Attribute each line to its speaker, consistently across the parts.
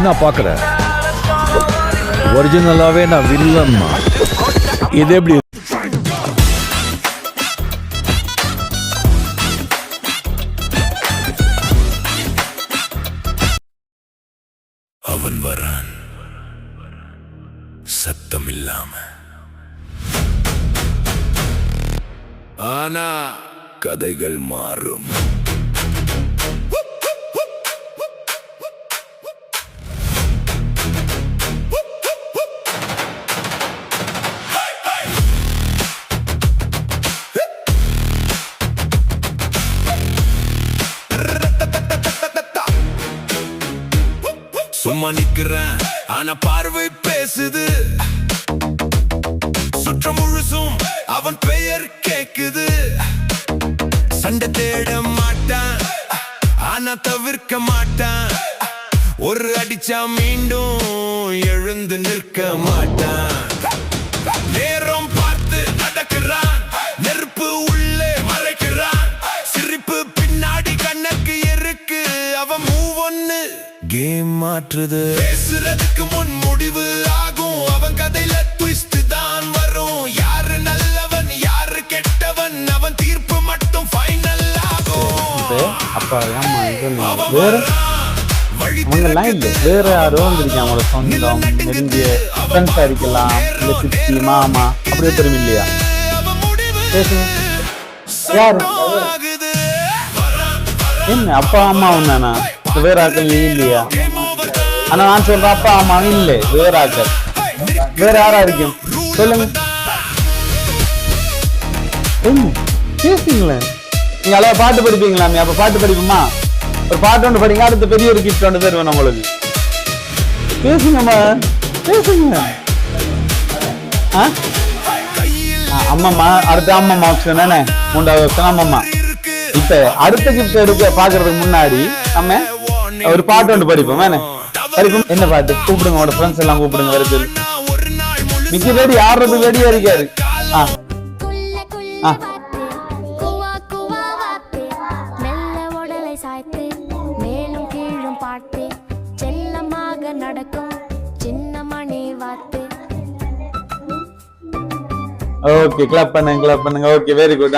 Speaker 1: என்ன பாக்குற? ஒரிஜினலாவே நான் வில்லன்மா. இது எப்படி?
Speaker 2: அவன் வரான் சத்தம் இல்லாம, ஆனா கதைகள் மாறும். சும்மா நிக்கிறேன் ஆனா பார்வை பேசுது, சுற்றம் முழுசும் அவன் பெயர் கேக்குது. சண்டை தேட மாட்டான் ஆனா தவிர்க்க மாட்டான், ஒரு அடிச்சா மீண்டும் எழுந்து நிற்க மாட்டான். நேரம் பார்த்து நடக்கிறான், நெருப்பு உள்ளே மறைக்கிறான், சிரிப்பு பின்னாடி கண்ணுக்கு இருக்கு. அவன் மூவ் ஒன்னு கேம் மாற்றுது, பேசுறதுக்கு முன் முடிவு ஆகும். அவன் கதையில ட்விஸ்ட் தான் வரும், யாரு நல்லவன் யாரு கெட்டவன் அவன் தீர்ப்பு மட்டும் ஃபைனல் ஆகும்.
Speaker 3: அப்பா வேற அவங்கெல்லாம் இல்லை, வேற யாரோ வந்துருக்கேன். அவங்களோட சொந்தம் நெருங்கிய ஃப்ரெண்ட்ஸா இருக்கலாம், இல்லை சித்தி மாமா அப்படியே தெரியும் இல்லையா? பேசுங்க, யாரு என்ன அப்பா அம்மா ஒன்னானா? வேற ஆக்கள் இல்லையா? ஆனா நான் சொல்றேன் அப்பா அம்மா இல்லை, வேற ஆக்கள். வேற யாரா இருக்கும் சொல்லுங்க. பேசுங்களேன், நீங்க அளவு பாட்டு படிப்பீங்களாமே? அப்ப பாட்டு படிப்போமா? ஒரு பாட்டு ஒன்று படிங்க, அடுத்த பெரிய ஒரு கிஃப்ட் ஒன்று தருவேன் உங்களுக்கு. பேசுங்கம்மா, பேசுங்க. அம்மம்மா அடுத்த அம்மம்மா ஆப்ஷன் தானே, 3வது ஆப்ஷன் அம்மம்மா. இப்ப அடுத்த கிஃப்ட் எடுக்க பாக்குறதுக்கு முன்னாடி நம்ம ஒரு பாட்டு ஒன்று படிப்போம். படிப்போம். என்ன பாட்டு? கூப்பிடுங்க, உங்களோட ஃப்ரெண்ட்ஸ் எல்லாம் கூப்பிடுங்க. வருது மிக்க ரெடி, ஆடுறது ரெடியா இருக்காரு. ஓகே, கிளப் பண்ணுங்க, கிளப் பண்ணுங்க. Okay, very good.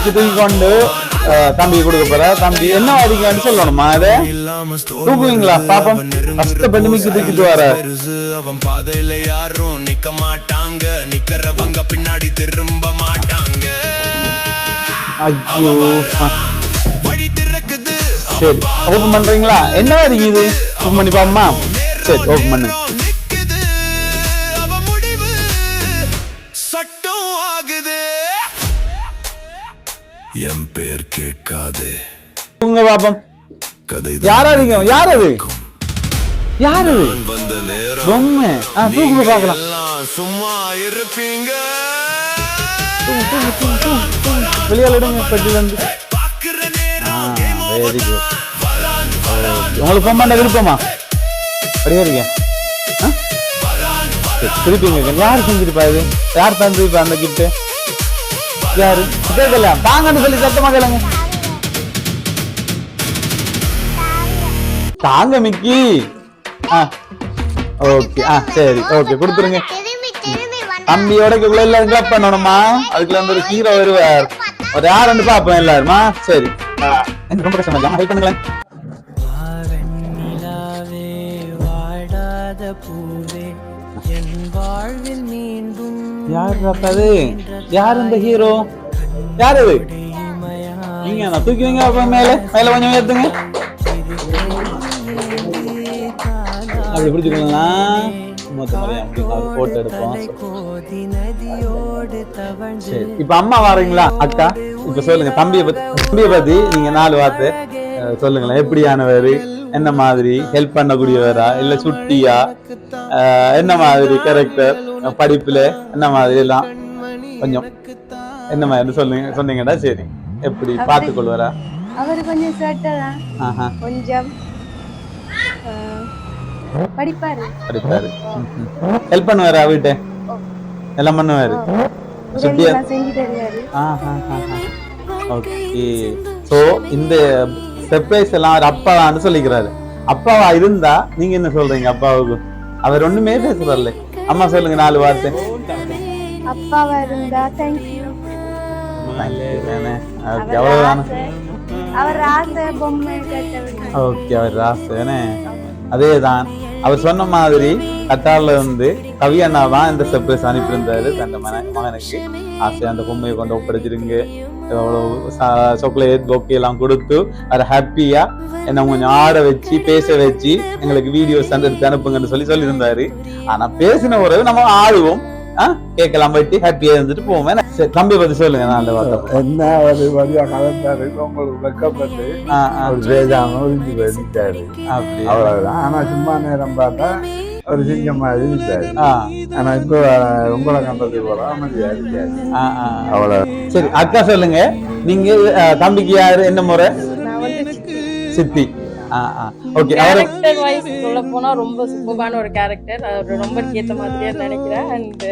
Speaker 3: தூக்கி கொண்டு தம்பி கொடுக்க போற. தம்பி என்ன வாரிக்கான்னு சொல்லணுமா? அதை தூக்குவீங்களா பாப்போம்? கஷ்டப்பட்டு மிக்கி தூக்கிட்டு வர.
Speaker 2: அவன் பாதையில யாரும் நிக்க மாட்டாங்க, நிக்கிறவங்க பின்னாடி திரும்ப மாட்டாங்க.
Speaker 3: ஐயோ, சரி ஓபன் பண்றீங்களா? என்ன வாரிக்குது? ஓபன் பண்ணி பாப்போமா? சரி ஓபன் பண்ணு.
Speaker 2: என் பேர் கேட்காதே
Speaker 3: உங்க பாப்பம். யாரா இருக்கீங்க? யார் அது? யார் அது?
Speaker 2: வந்த நேரம்
Speaker 3: பொம்மை. தூக்குங்க பாக்கலாம்.
Speaker 2: சும்மா இருப்பீங்க,
Speaker 3: வெளியால எடுங்க பெட்டில இருந்து. Very good. உங்களுக்கு ஃபோன் பண்ண விருப்பமா? அப்படியே இருங்க. திருப்பிங்க. யார் செஞ்சிருப்பா இது? யார் தந்துருப்பா அந்த கிஃப்ட்? யாரு கேட்கல? தாங்கன்னு சொல்லி சத்தமா கேளுங்க. தாங்க மிக்கி. ஓகே, சரி ஓகே, கொடுத்துருங்க. தம்பியோட எல்லாரும் கிளப் பண்ணணுமா? அதுக்குள்ள ஒரு ஹீரோ வருவார். ஒரு யார் வந்து பாப்போம் எல்லாருமா? சரி, ரொம்ப கஷ்டமா இல்ல, ஹெல்ப் பண்ணுங்களேன். யார் அது? யார் இந்த ஹீரோ? யார் அது? நீங்க நான் தூக்கி வைங்க. அப்ப மேல மேல கொஞ்சம் ஏத்துங்க. அப்படி பிடிச்சுக்கலாம். போட்டோ எடுப்போம். சரி, இப்ப அம்மா வாரீங்களா? அக்கா இப்ப சொல்லுங்க, தம்பியை பத்தி நீங்க 4 வார்த்தை சொல்லுங்களேன். எப்படியானவர், என்ன மாதிரி ஹெல்ப் பண்ணக்கூடியவரா, இல்ல சுட்டியா, என்ன மாதிரி கேரக்டர், படிப்புல என்ன மாதிரி எல்லாம் கொஞ்சம் என்ன மாதிரி சொல்லுங்க. சொன்னீங்கடா சரி. எப்படி பார்த்து கொள்வாரா?
Speaker 4: அவர் கொஞ்சம் சேட்டதான், கொஞ்சம் படிப்பாரு.
Speaker 3: ஹெல்ப் பண்ணுவாரா? வீட்டை எல்லாம் பண்ணுவாரு. சுட்டியா
Speaker 4: செஞ்சு தருவாரு.
Speaker 3: ஓகே. சோ இந்த சர்ப்ரைஸ் எல்லாம் அவர் அப்பாவான்னு சொல்லிக்கிறாரு. அப்பாவா இருந்தா நீங்க என்ன சொல்றீங்க அப்பாவுக்கு? அவர் ஒண்ணுமே பேசுறாருல்ல. அம்மா சொல்லுங்க 4 வார்த்தை.
Speaker 4: அப்பாவா இருந்தா தேங்க்யூ.
Speaker 3: அவ்வளவுதானே?
Speaker 4: அவர் ஆசை பொம்மை கேட்டவர்.
Speaker 3: ஓகே, அவர் ராசனே. அதேதான் அவர் சொன்ன மாதிரி கத்தார்ல இருந்து கவியண்ணா தான் இந்த சர்ப்ரைஸ் அனுப்பியிருந்தாரு. தன் மகனுக்கு ஆசையா அந்த பொம்மையை கொண்டு ஒப்படைச்சிருங்க, சாக்லேட் பொக்கே எல்லாம் கொடுத்து அதை ஹாப்பியா என்ன கொஞ்சம் ஆட வச்சு பேச வச்சு எங்களுக்கு வீடியோஸ் எடுத்து அனுப்புங்கன்னு சொல்லியிருந்தாரு. ஆனா பேசின உறவு நம்ம ஆடுவோம், கேட்கலாம், பட்டி ஹாப்பியா இருந்துட்டு போவோம். தம்பி பத்தி சொல்லுங்க. நான் அந்த வார்த்தை
Speaker 5: என்ன ஒரு வழியா கலந்தாரு, உங்களுக்கு வெக்கப்பட்டு பேசாம ஒழிஞ்சு போயிருந்தாரு.
Speaker 3: அப்படி
Speaker 5: அவ்வளவுதான். ஆனா சும்மா நேரம் பார்த்தா ஒரு சிங்கம் மாதிரி இருக்காரு. ஆனா இப்போ உங்களை கண்டது போல அமைதியா இருக்காரு. அவ்வளவு.
Speaker 3: சரி அக்கா சொல்லுங்க, நீங்க தம்பிக்கு யாரு என்ன முறை?
Speaker 4: நான் வந்து
Speaker 3: சித்தி. ஓகே.
Speaker 6: கேரக்டர் வைஸ் சொல்ல போனா ரொம்ப சூப்பரான ஒரு கேரக்டர். அவர் ரொம்ப ஏத்த மாதிரியே நினைக்கிறேன். அண்ட்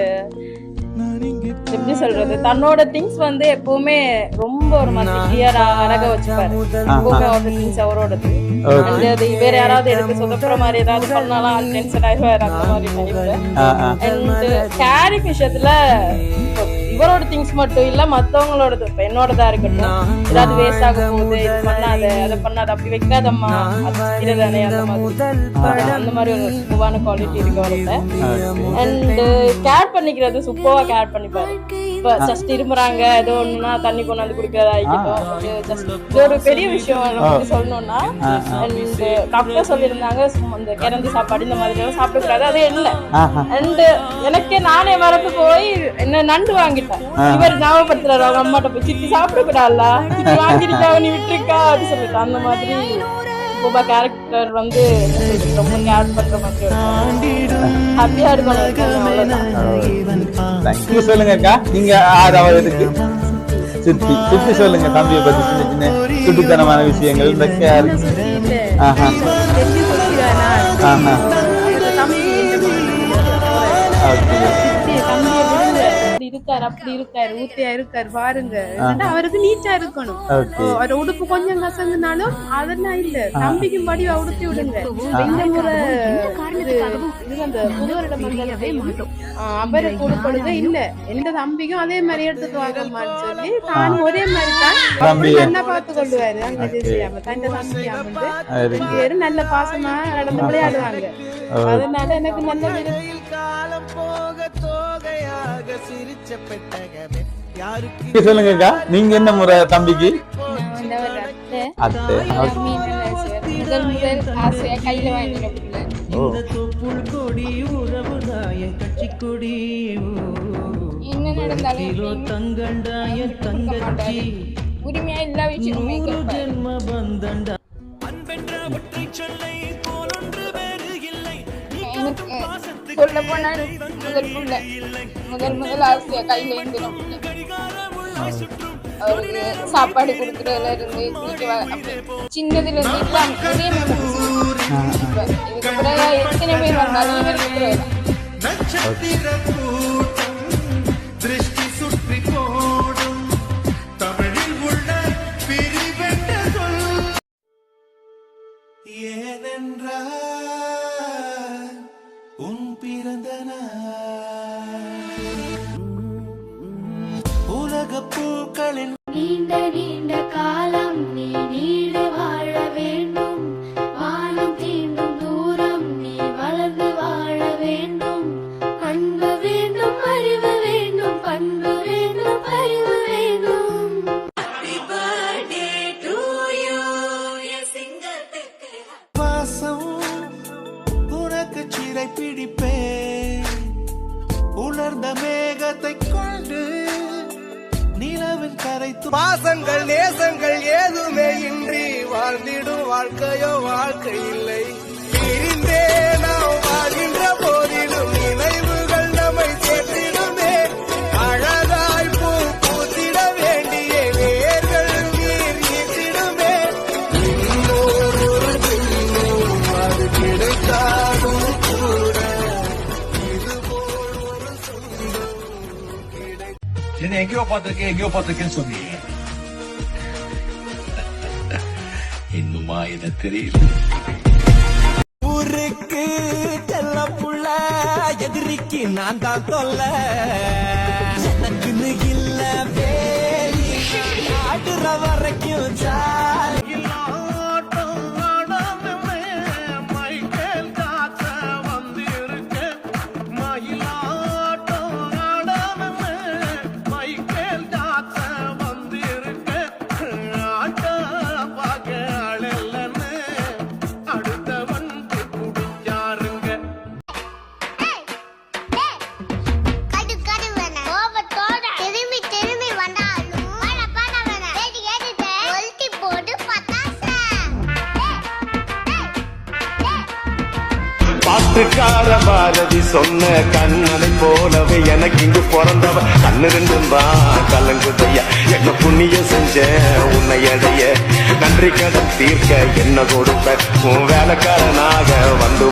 Speaker 6: எப்படி சொல்றது, தன்னோட திங்ஸ் வந்து எப்பவுமே ரொம்ப ஒரு மாதிரி கிளியரா அழக வச்சுப்பாரு. எப்பவுமே அவரோட திங்ஸ் அவரோடது. அண்ட் அது வேற யாராவது எடுத்து சொதப்புற மாதிரி ஏதாவது பண்ணாலும் டென்ஷன் ஆயிடுவாரு, அந்த மாதிரி நினைக்கிறேன். அண்ட் கேரிக் விஷயத்துல இவரோட திங்ஸ் மட்டும் இல்ல, மத்தவங்களோடது இப்ப என்னோடதா இருக்கட்டும், ஏதாவது வேஸ்ட் ஆக போகுது, இது பண்ணாத அதை பண்ணாத, அப்படி வைக்காதம்மா, அதுதானே, அந்த மாதிரி ஒரு சூப்பரான குவாலிட்டி இருக்கு அவர்கிட்ட. அண்ட் கேர் பண்ணிக்கிறது சூப்பரா கேர் பண்ணிப்பாரு. இப்ப ஜஸ்ட் இருமுறாங்க ஏதோ ஒண்ணுன்னா தண்ணி கொண்டாந்து குடிக்கிறதா ஆகிட்டோம். ஜஸ்ட் இது ஒரு பெரிய விஷயம் சொல்லணும்னா. அண்ட் டாக்டர் சொல்லியிருந்தாங்க இந்த கிறந்து சாப்பாடு இந்த மாதிரி எல்லாம் சாப்பிடக்கூடாது, அது இல்லை. அண்ட் எனக்கே நானே மறந்து போய் என்ன நண்டு வாங்கிட்டேன். இவர் ஞாபகப்படுத்துறாரு அவங்க அம்மாட்ட போய், சித்தி சாப்பிடக்கூடாதுல, சித்தி வாங்கிருக்கா நீ விட்டுருக்கா அப்படின்னு சொல்லிட்டு. அந்த மாதிரி சூப்பரா கேரக்டர் வந்து ரொம்ப கேர் பண்ற மாதிரி ஹாப்பியா இருக்கணும்.
Speaker 3: சொல்லுங்க அக்கா, நீங்க ஆறாவதுக்கு சித்தி. சித்தி சொல்லுங்க தம்பியை பத்தி சின்ன சின்ன சுட்டித்தனமான விஷயங்கள். இந்த கேர்
Speaker 4: இருக்காரு, அப்படி இருக்காரு, ஊத்தியா இருக்காரு பாருங்க. அவருக்கு நீட்டா இருக்கணும். அவர் உடுப்பு கொஞ்சம் கசங்குனாலும் அதெல்லாம் இல்ல, தம்பிக்கும் படி உடுத்தி விடுங்க. இந்த முறை அந்த புதுவரிடம் அவருக்கு உடுப்படுது இல்ல, எந்த தம்பிக்கும் அதே மாதிரி எடுத்துட்டு வாங்கம்மான்னு சொல்லி தானும் ஒரே மாதிரி தான் நல்லா பார்த்து கொள்ளுவாரு. அங்க செய்யாம தந்த தம்பி நல்ல பாசமா நடந்து விளையாடுவாங்க. அதனால எனக்கு நல்ல
Speaker 3: சொல்லுங்கக்கா, நீங்க என்ன முறை தம்பிக்கு?
Speaker 4: கையில வாங்கிட்டு என்ன நடந்தாலும் உரிமையா எல்லா விஷயமுமே சொல்ல போனா முதல் ஆசையா கையில இருந்து அவருக்கு சாப்பாடு கொடுக்கறதுல இருந்து சின்னதுல இருந்து இதுக்கப்புறம் எத்தனை பேர் வந்தாலும்
Speaker 2: பூக்களின்
Speaker 7: நீண்ட நீண்ட காலம் நீ நீடு வாழ வேண்டும். வானம் தீண்டும் தூரம் நீ வளர்ந்து வாழ வேண்டும். அன்பு வேண்டும், அறிவு வேண்டும், பண்பு வேண்டும், அறிவு வேண்டும்.
Speaker 2: வாசம் உனக்கு சிறை பிடிப்பேன். உலர்ந்த மேகத்தை கொண்டு நிலவின் கரைத்து பாசங்கள் நேசங்கள் ஏதுமே இன்றி வாழ்ந்திடும் வாழ்க்கையோ வாழ்க்கை இல்லை. பிரிந்தே நாம் வாழ்கின்ற போதிலும் நினைவுகள் நம்மை சேர்த்திடுமே. அழகாய் பூ பூத்திட வேண்டிய வேர்கள் நீர் ஈட்டிடுமே. இன்னொரு அது கிடைத்தாலும் கூட இதுபோல் ஒரு சொந்தம் கிடை.
Speaker 8: எங்கேயோ பார்த்திருக்கேன்னு சொன்னீங்க.
Speaker 2: இன்னுமா இத தெரியல ஊருக்கு செல்ல புள்ள எதிரிக்கு நான் தான் தொல்ல எனக்குன்னு இல்ல வேலி ஆடுற வரைக்கும் பாட்டுக்கார பாரதி சொன்ன கண்ணனை போலவே எனக்கு இங்கு பிறந்தவ கண்ணு ரெண்டும் தான் கலங்குதையா என்ன புண்ணியம் செஞ்ச உன்னை அடைய நன்றி கடன் தீர்க்க என்ன கொடுப்ப உன் வேலைக்காரனாக வந்து